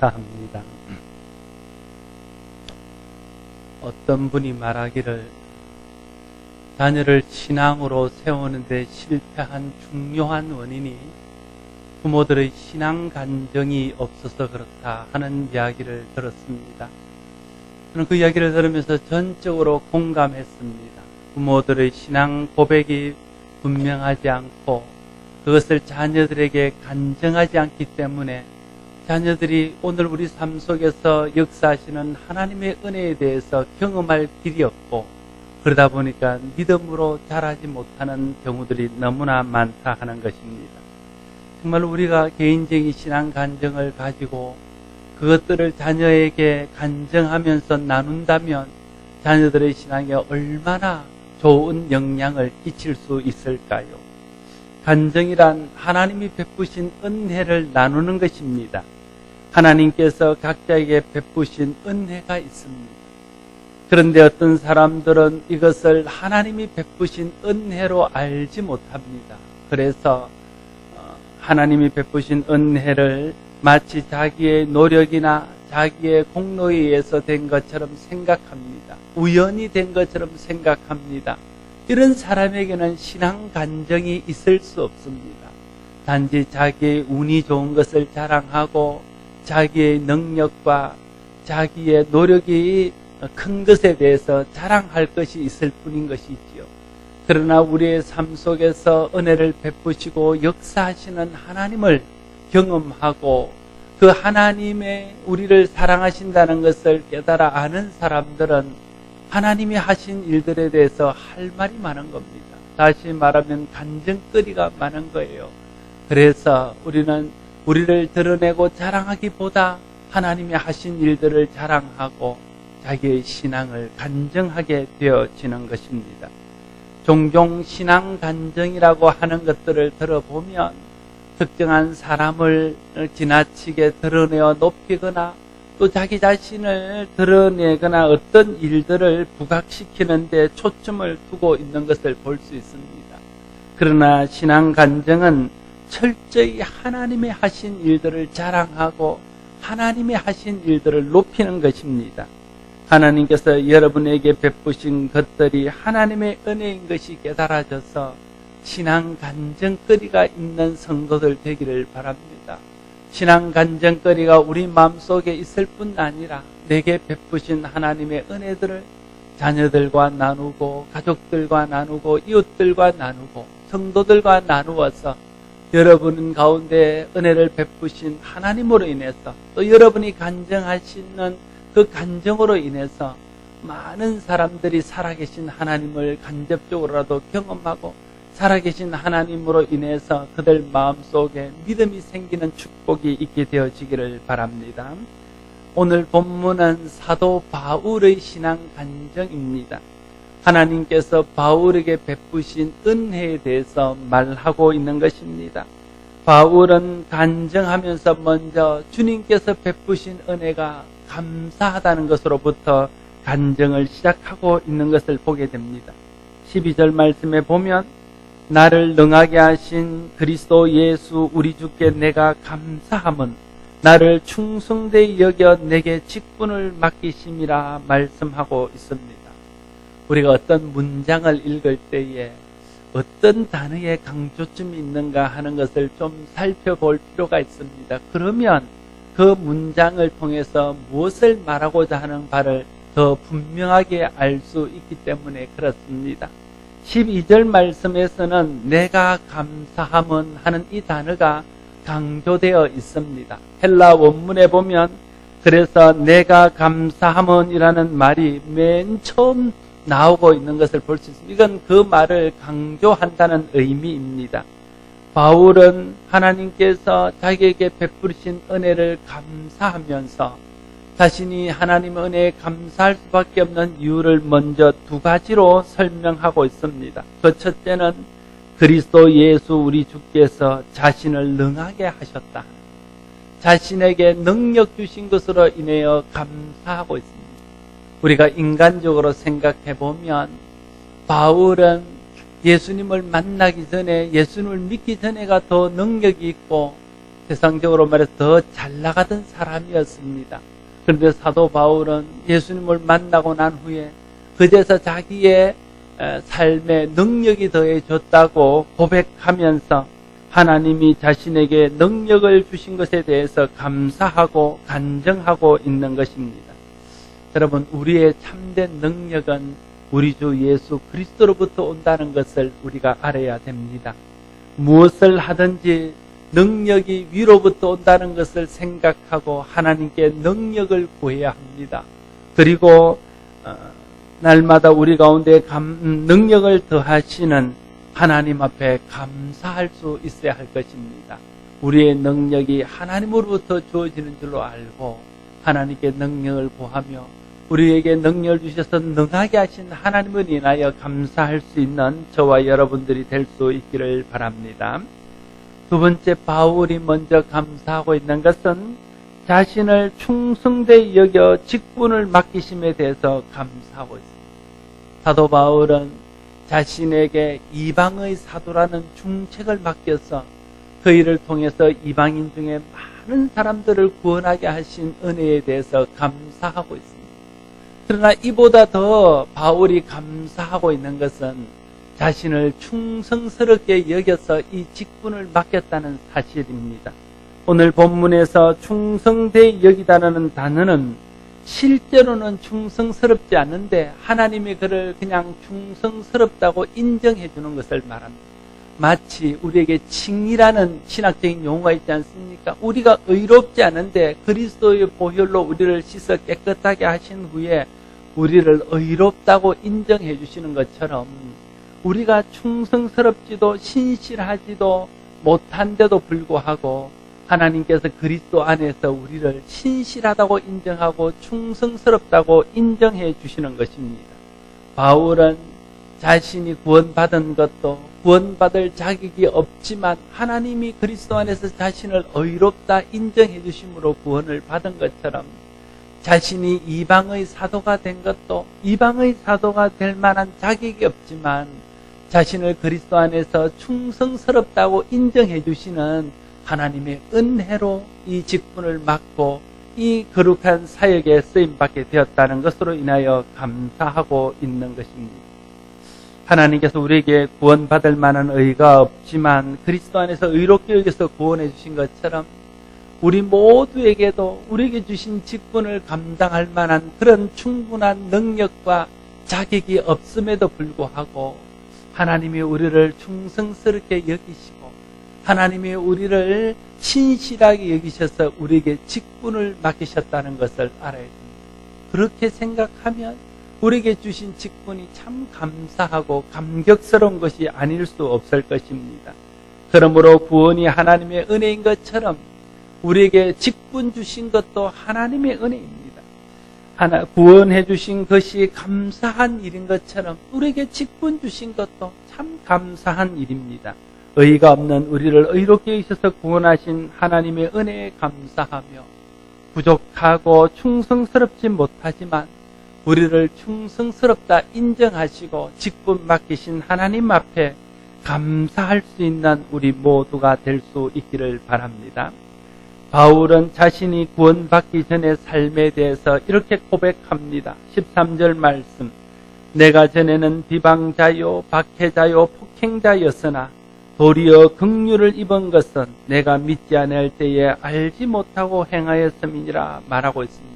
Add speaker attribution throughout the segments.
Speaker 1: 합니다. 어떤 분이 말하기를 자녀를 신앙으로 세우는데 실패한 중요한 원인이 부모들의 신앙 간정이 없어서 그렇다 하는 이야기를 들었습니다. 저는 그 이야기를 들으면서 전적으로 공감했습니다. 부모들의 신앙 고백이 분명하지 않고 그것을 자녀들에게 간정하지 않기 때문에 자녀들이 오늘 우리 삶 속에서 역사하시는 하나님의 은혜에 대해서 경험할 길이 없고 그러다 보니까 믿음으로 자라지 못하는 경우들이 너무나 많다 하는 것입니다. 정말 우리가 개인적인 신앙 간정을 가지고 그것들을 자녀에게 간정하면서 나눈다면 자녀들의 신앙에 얼마나 좋은 영향을 끼칠 수 있을까요? 간정이란 하나님이 베푸신 은혜를 나누는 것입니다. 하나님께서 각자에게 베푸신 은혜가 있습니다. 그런데 어떤 사람들은 이것을 하나님이 베푸신 은혜로 알지 못합니다. 그래서 하나님이 베푸신 은혜를 마치 자기의 노력이나 자기의 공로에 의해서 된 것처럼 생각합니다. 우연히 된 것처럼 생각합니다. 이런 사람에게는 신앙 간정이 있을 수 없습니다. 단지 자기의 운이 좋은 것을 자랑하고 자기의 능력과 자기의 노력이 큰 것에 대해서 자랑할 것이 있을 뿐인 것이지요. 그러나 우리의 삶 속에서 은혜를 베푸시고 역사하시는 하나님을 경험하고 그 하나님의 우리를 사랑하신다는 것을 깨달아 아는 사람들은 하나님이 하신 일들에 대해서 할 말이 많은 겁니다. 다시 말하면 간증거리가 많은 거예요. 그래서 우리는 우리를 드러내고 자랑하기보다 하나님이 하신 일들을 자랑하고 자기의 신앙을 간증하게 되어지는 것입니다. 종종 신앙 간증이라고 하는 것들을 들어보면 특정한 사람을 지나치게 드러내어 높이거나 또 자기 자신을 드러내거나 어떤 일들을 부각시키는 데 초점을 두고 있는 것을 볼 수 있습니다. 그러나 신앙 간증은 철저히 하나님의 하신 일들을 자랑하고 하나님의 하신 일들을 높이는 것입니다. 하나님께서 여러분에게 베푸신 것들이 하나님의 은혜인 것이 깨달아져서 신앙 간증거리가 있는 성도들 되기를 바랍니다. 신앙 간증거리가 우리 마음속에 있을 뿐 아니라 내게 베푸신 하나님의 은혜들을 자녀들과 나누고 가족들과 나누고 이웃들과 나누고 성도들과 나누어서 여러분 가운데 은혜를 베푸신 하나님으로 인해서 또 여러분이 간증하시는 그 간증으로 인해서 많은 사람들이 살아계신 하나님을 간접적으로라도 경험하고 살아계신 하나님으로 인해서 그들 마음속에 믿음이 생기는 축복이 있게 되어지기를 바랍니다. 오늘 본문은 사도 바울의 신앙 간증입니다. 하나님께서 바울에게 베푸신 은혜에 대해서 말하고 있는 것입니다. 바울은 간증하면서 먼저 주님께서 베푸신 은혜가 감사하다는 것으로부터 간증을 시작하고 있는 것을 보게 됩니다. 12절 말씀에 보면 나를 능하게 하신 그리스도 예수 우리 주께 내가 감사함은 나를 충성되이 여겨 내게 직분을 맡기심이라 말씀하고 있습니다. 우리가 어떤 문장을 읽을 때에 어떤 단어의 강조점이 있는가 하는 것을 좀 살펴볼 필요가 있습니다. 그러면 그 문장을 통해서 무엇을 말하고자 하는 바를 더 분명하게 알 수 있기 때문에 그렇습니다. 12절 말씀에서는 내가 감사함은 하는 이 단어가 강조되어 있습니다. 헬라 원문에 보면 그래서 내가 감사함은 이라는 말이 맨 처음 나오고 있는 것을 볼 수 있습니다. 이건 그 말을 강조한다는 의미입니다. 바울은 하나님께서 자기에게 베푸신 은혜를 감사하면서 자신이 하나님의 은혜에 감사할 수밖에 없는 이유를 먼저 두 가지로 설명하고 있습니다. 그 첫째는 그리스도 예수 우리 주께서 자신을 능하게 하셨다. 자신에게 능력 주신 것으로 인하여 감사하고 있습니다. 우리가 인간적으로 생각해 보면 바울은 예수님을 만나기 전에 예수님을 믿기 전에가 더 능력이 있고 세상적으로 말해서 더 잘 나가던 사람이었습니다. 그런데 사도 바울은 예수님을 만나고 난 후에 그제서 자기의 삶에 능력이 더해졌다고 고백하면서 하나님이 자신에게 능력을 주신 것에 대해서 감사하고 간증하고 있는 것입니다. 여러분, 우리의 참된 능력은 우리 주 예수 그리스도로부터 온다는 것을 우리가 알아야 됩니다. 무엇을 하든지 능력이 위로부터 온다는 것을 생각하고 하나님께 능력을 구해야 합니다. 그리고 날마다 우리 가운데 능력을 더하시는 하나님 앞에 감사할 수 있어야 할 것입니다. 우리의 능력이 하나님으로부터 주어지는 줄로 알고 하나님께 능력을 구하며 우리에게 능력을 주셔서 능하게 하신 하나님을 인하여 감사할 수 있는 저와 여러분들이 될 수 있기를 바랍니다. 두 번째, 바울이 먼저 감사하고 있는 것은 자신을 충성되이 여겨 직분을 맡기심에 대해서 감사하고 있습니다. 사도 바울은 자신에게 이방의 사도라는 중책을 맡겨서 그 일을 통해서 이방인 중에 많은 사람들을 구원하게 하신 은혜에 대해서 감사하고 있습니다. 그러나 이보다 더 바울이 감사하고 있는 것은 자신을 충성스럽게 여겨서 이 직분을 맡겼다는 사실입니다. 오늘 본문에서 충성되이 여기다라는 단어는 실제로는 충성스럽지 않은데 하나님이 그를 그냥 충성스럽다고 인정해 주는 것을 말합니다. 마치 우리에게 칭이라는 신학적인 용어가 있지 않습니까? 우리가 의롭지 않은데 그리스도의 보혈로 우리를 씻어 깨끗하게 하신 후에 우리를 의롭다고 인정해 주시는 것처럼 우리가 충성스럽지도 신실하지도 못한데도 불구하고 하나님께서 그리스도 안에서 우리를 신실하다고 인정하고 충성스럽다고 인정해 주시는 것입니다. 바울은 자신이 구원받은 것도 구원받을 자격이 없지만 하나님이 그리스도 안에서 자신을 의롭다 인정해 주심으로 구원을 받은 것처럼 자신이 이방의 사도가 된 것도 이방의 사도가 될 만한 자격이 없지만 자신을 그리스도 안에서 충성스럽다고 인정해 주시는 하나님의 은혜로 이 직분을 맡고 이 거룩한 사역에 쓰임받게 되었다는 것으로 인하여 감사하고 있는 것입니다. 하나님께서 우리에게 구원받을 만한 의가 없지만 그리스도 안에서 의롭게 여기서 구원해 주신 것처럼 우리 모두에게도 우리에게 주신 직분을 감당할 만한 그런 충분한 능력과 자격이 없음에도 불구하고 하나님이 우리를 충성스럽게 여기시고 하나님이 우리를 신실하게 여기셔서 우리에게 직분을 맡기셨다는 것을 알아야 됩니다. 그렇게 생각하면 우리에게 주신 직분이 참 감사하고 감격스러운 것이 아닐 수 없을 것입니다. 그러므로 구원이 하나님의 은혜인 것처럼 우리에게 직분 주신 것도 하나님의 은혜입니다. 구원해 주신 것이 감사한 일인 것처럼 우리에게 직분 주신 것도 참 감사한 일입니다. 의가 없는 우리를 의롭게 하셔서 구원하신 하나님의 은혜에 감사하며 부족하고 충성스럽지 못하지만 우리를 충성스럽다 인정하시고 직분 맡기신 하나님 앞에 감사할 수 있는 우리 모두가 될 수 있기를 바랍니다. 바울은 자신이 구원받기 전의 삶에 대해서 이렇게 고백합니다. 13절 말씀. 내가 전에는 비방자요 박해자요 폭행자였으나 도리어 긍휼을 입은 것은 내가 믿지 않을 때에 알지 못하고 행하였음이니라 말하고 있습니다.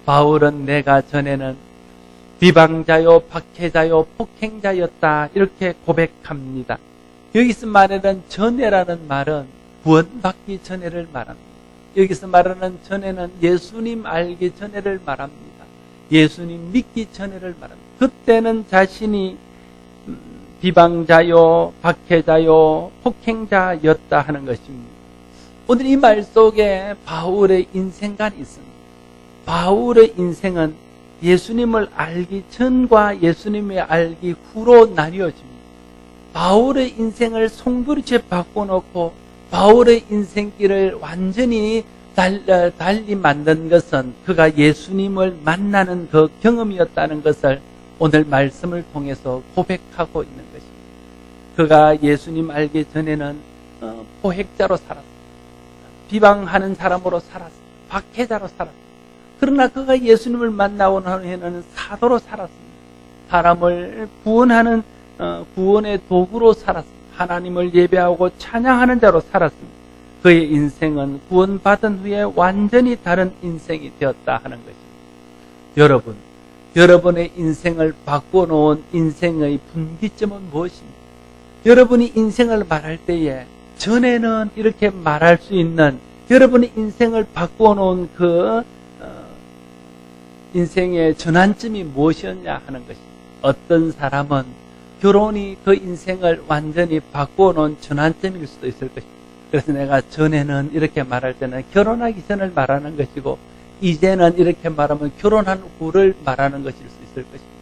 Speaker 1: 바울은 내가 전에는 비방자요 박해자요 폭행자였다 이렇게 고백합니다. 여기서 말하는 전에라는 말은 구원받기 전에를 말합니다. 여기서 말하는 전에는 예수님 알기 전에를 말합니다. 예수님 믿기 전에를 말합니다. 그때는 자신이 비방자요 박해자요 폭행자였다 하는 것입니다. 오늘 이 말 속에 바울의 인생관이 있습니다. 바울의 인생은 예수님을 알기 전과 예수님을 알기 후로 나뉘어집니다. 바울의 인생을 송두리째 바꿔놓고 바울의 인생길을 완전히 달리 만든 것은 그가 예수님을 만나는 그 경험이었다는 것을 오늘 말씀을 통해서 고백하고 있는 것입니다. 그가 예수님 알기 전에는 포획자로 살았습니다. 비방하는 사람으로 살았습니다. 박해자로 살았습니다. 그러나 그가 예수님을 만나고 난 후에는 사도로 살았습니다. 사람을 구원하는 구원의 도구로 살았습니다. 하나님을 예배하고 찬양하는 자로 살았습니다. 그의 인생은 구원받은 후에 완전히 다른 인생이 되었다 하는 것입니다. 여러분의 인생을 바꿔놓은 인생의 분기점은 무엇입니까? 여러분이 인생을 말할 때에 전에는 이렇게 말할 수 있는 여러분의 인생을 바꿔놓은 그 인생의 전환점이 무엇이었냐 하는 것입니다. 어떤 사람은 결혼이 그 인생을 완전히 바꿔놓은 전환점일 수도 있을 것입니다. 그래서 내가 전에는 이렇게 말할 때는 결혼하기 전을 말하는 것이고 이제는 이렇게 말하면 결혼한 후를 말하는 것일 수 있을 것입니다.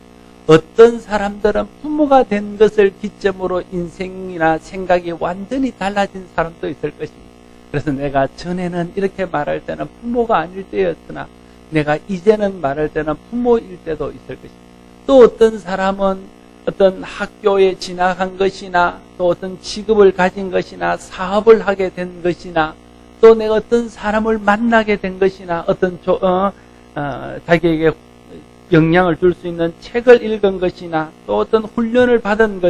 Speaker 1: 어떤 사람들은 부모가 된 것을 기점으로 인생이나 생각이 완전히 달라진 사람도 있을 것입니다. 그래서 내가 전에는 이렇게 말할 때는 부모가 아닐 때였으나 내가 이제는 말할 때는 부모일 때도 있을 것입니다. 또 어떤 사람은 어떤 학교에 진학한 것이나 또 어떤 직업을 가진 것이나 사업을 하게 된 것이나 또 내가 어떤 사람을 만나게 된 것이나 어떤 자기에게 영향을 줄 수 있는 책을 읽은 것이나 또 어떤 훈련을 받은 것